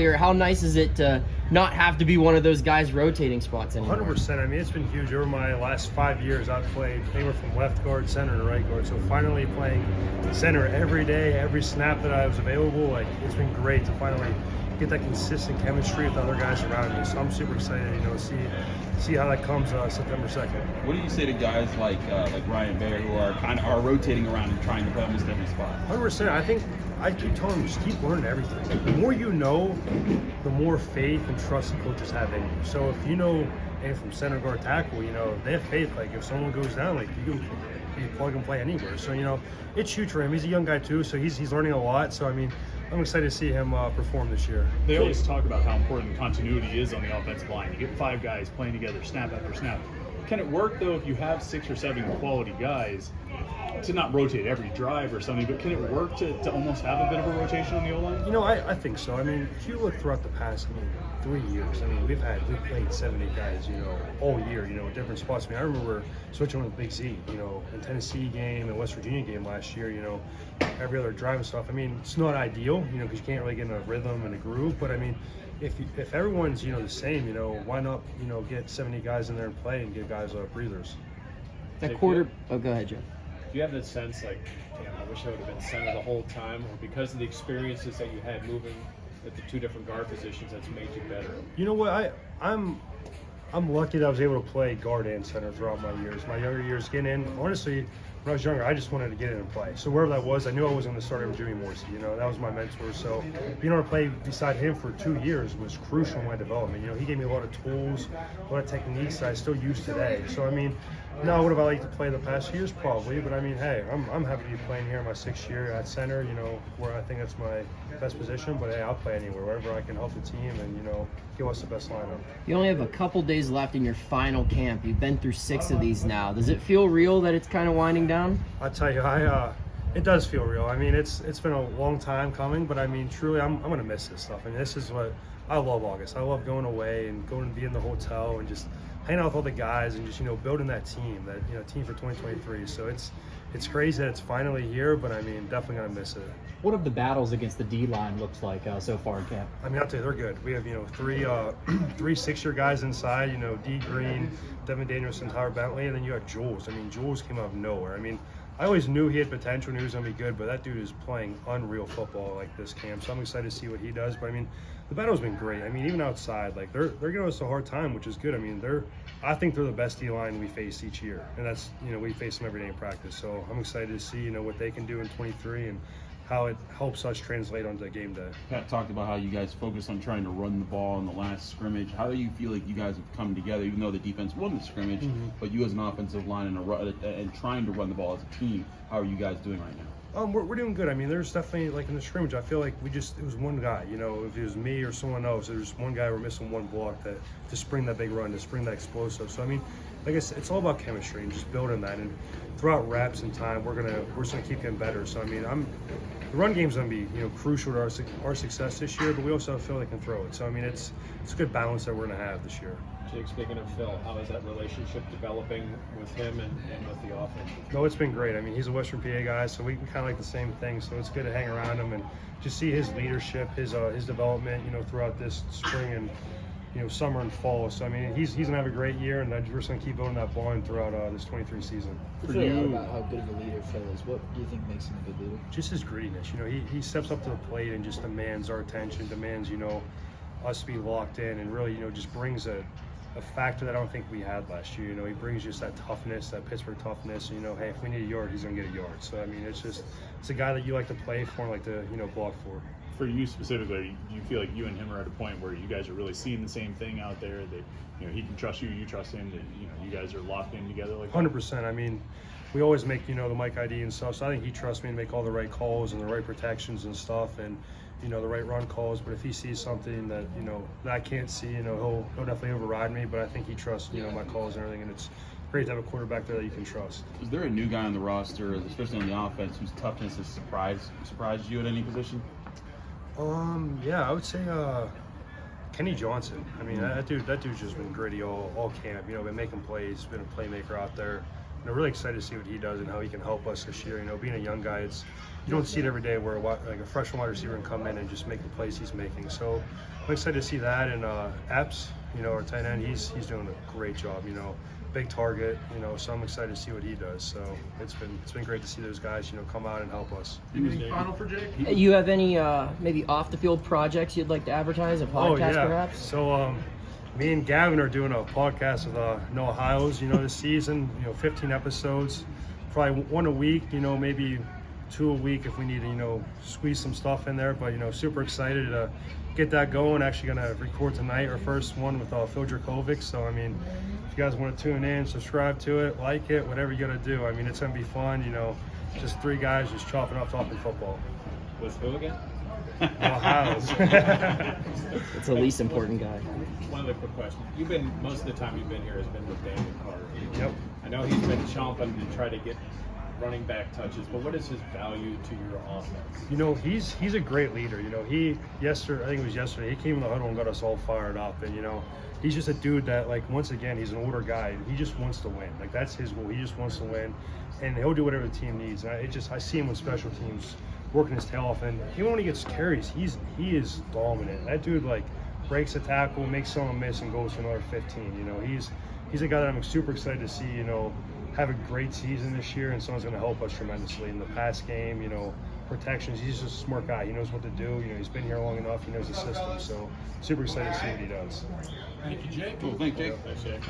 player, how nice is it to not have to be one of those guys rotating spots anymore? 100%. I mean, it's been huge. Over my last 5 years, I've played anywhere from left guard, center, to right guard. So finally playing center every day, every snap that I was available, like, it's been great to finally get that consistent chemistry with the other guys around me. So I'm super excited, see how that comes September 2nd. What do you say to guys like Ryan Baer, who are rotating around and trying to play almost every spot? 100%. I think I keep telling them, just keep learning everything. The more you know, the more faith and trust the coaches have in you. So if you know, and from center guard tackle, they have faith. Like if someone goes down, like you can plug and play anywhere. So it's huge for him. He's a young guy too, so he's learning a lot. So I mean, I'm excited to see him perform this year. They always talk about how important continuity is on the offensive line. You get 5 guys playing together, snap after snap. Can it work, though, if you have 6 or 7 quality guys to not rotate every drive or something, but can it work to almost have a bit of a rotation on the O-line? I think so. I mean, if you look throughout the past, 3 years, we've played 7, 8 guys, all year, at different spots. I remember switching with Big Z, in Tennessee game and West Virginia game last year, every other drive and stuff. It's not ideal, because you can't really get in a rhythm and a groove, but if everyone's, the same, why not, get 70 guys in there and play and give guys breathers. That quarter, go ahead, Joe. Do you have that sense like, damn, I wish I would have been center the whole time, or because of the experiences that you had moving at the 2 different guard positions, that's made you better? You know what? I'm lucky that I was able to play guard and center throughout my years. My younger years, getting in, honestly, when I was younger, I just wanted to get in and play. So wherever that was, I knew I was going to start with Jimmy Morrissey. That was my mentor. So being able to play beside him for 2 years was crucial in my development. He gave me a lot of tools, a lot of techniques that I still use today. So now would have I liked to play the past years? Probably, but hey, I'm happy to be playing here in my 6th year at center, where I think that's my best position, but hey, I'll play anywhere, wherever I can help the team and, give us the best lineup. You only have a couple days left in your final camp. You've been through 6 of these now. Does it feel real that it's kind of winding down? I'll tell you, it does feel real. It's been a long time coming, but truly, I'm going to miss this stuff. This is what I love August. I love going away and going and being in the hotel and just hanging out with all the guys and just, building that team, team for 2023. So it's crazy that it's finally here, but definitely going to miss it. What have the battles against the D-line looks like so far in camp? I'll tell you, they're good. We have, 3 6-year guys inside, D. Green, Devin Danielson, Tyler Bentley, and then you have Jules. Jules came out of nowhere. I always knew he had potential and he was going to be good, but that dude is playing unreal football like this camp. So I'm excited to see what he does. But the battle's been great. even outside, they're giving us a hard time, which is good. I think they're the best D-line we face each year, and that's we face them every day in practice. So I'm excited to see what they can do in 23 and how it helps us translate onto game day. Pat talked about how you guys focus on trying to run the ball in the last scrimmage. How do you feel like you guys have come together, even though the defense won the scrimmage, but you as an offensive line and trying to run the ball as a team, how are you guys doing right now? We're doing good. There's definitely, in the scrimmage, I feel like it was one guy, if it was me or someone else, there's one guy we're missing one block to spring that big run, to spring that explosive. So, like I said, it's all about chemistry and just building that. And throughout reps and time, we're just gonna keep getting better. So, the run game's gonna be, crucial to our success this year, but we also have Phil that can throw it. So, it's a good balance that we're gonna have this year. Jake, speaking of Phil, how is that relationship developing with him and with the offense? No, it's been great. He's a Western PA guy, so we kind of like the same thing. So it's good to hang around him and just see his leadership, his development, throughout this spring and, summer and fall. So, he's going to have a great year, and we're just going to keep building that bond throughout this 23 season. For you, about how good of a leader Phil is, what do you think makes him a good leader? Just his grittiness. He steps up to the plate and just demands our attention, demands, us to be locked in, and really, just brings a factor that I don't think we had last year. He brings just that toughness, that Pittsburgh toughness. Hey, if we need a yard, he's going to get a yard. So, it's a guy that you like to play for and like to, block for. For you specifically, do you feel like you and him are at a point where you guys are really seeing the same thing out there? That he can trust you, you trust him. That you guys are locked in together like 100%. We always make the mic ID and stuff. So I think he trusts me to make all the right calls and the right protections and stuff, and the right run calls. But if he sees something that that I can't see, he'll definitely override me. But I think he trusts my calls and everything, and it's great to have a quarterback there that you can trust. Is there a new guy on the roster, especially on the offense, whose toughness has surprised you at any position? Yeah, I would say Kenny Johnson. That dude's just been gritty all camp. Been making plays, been a playmaker out there. really excited to see what he does and how he can help us this year. You know, being a young guy, you don't see it every day where like a freshman wide receiver can come in and just make the plays he's making. So I'm excited to see that. And Epps, you know, our tight end, he's doing a great job. You know, big target. You know, so I'm excited to see what he does. So it's been great to see those guys, you know, come out and help us. Anything final for Jake? You have any maybe off the field projects you'd like to advertise? A podcast, perhaps? So me and Gavin are doing a podcast with Noah Hiles, you know, this season, you know, 15 episodes, probably one a week, you know, maybe 2 a week if we need to, you know, squeeze some stuff in there. But, you know, super excited to get that going. Actually going to record tonight our first one with Phil Dracovic. So, I mean, if you guys want to tune in, subscribe to it, like it, whatever you got to do. I mean, it's going to be fun, you know, just 3 guys just chopping up talking football. With who again? Noah Hiles. It's the least important guy. One other quick question. Most of the time you've been here has been with Daniel Carter. Yep. I know he's been chomping to try to get running back touches, but what is his value to your offense? You know, he's a great leader. You know, I think it was yesterday, he came in the huddle and got us all fired up. And, you know, he's just a dude that, like, once again, he's an older guy. And he just wants to win. Like, that's his goal. He just wants to win. And he'll do whatever the team needs. And I see him with special teams working his tail off. And he when he gets carries, he is dominant. That dude, like, breaks a tackle, makes someone miss, and goes for another 15. You know, he's a guy that I'm super excited to see, you know, have a great season this year, and someone's going to help us tremendously in the pass game, you know, protections. He's just a smart guy. He knows what to do. You know, he's been here long enough. He knows the system. So super excited to see what he does. Thank you, Jake. Cool. Thanks, Jake. Thanks, Jake.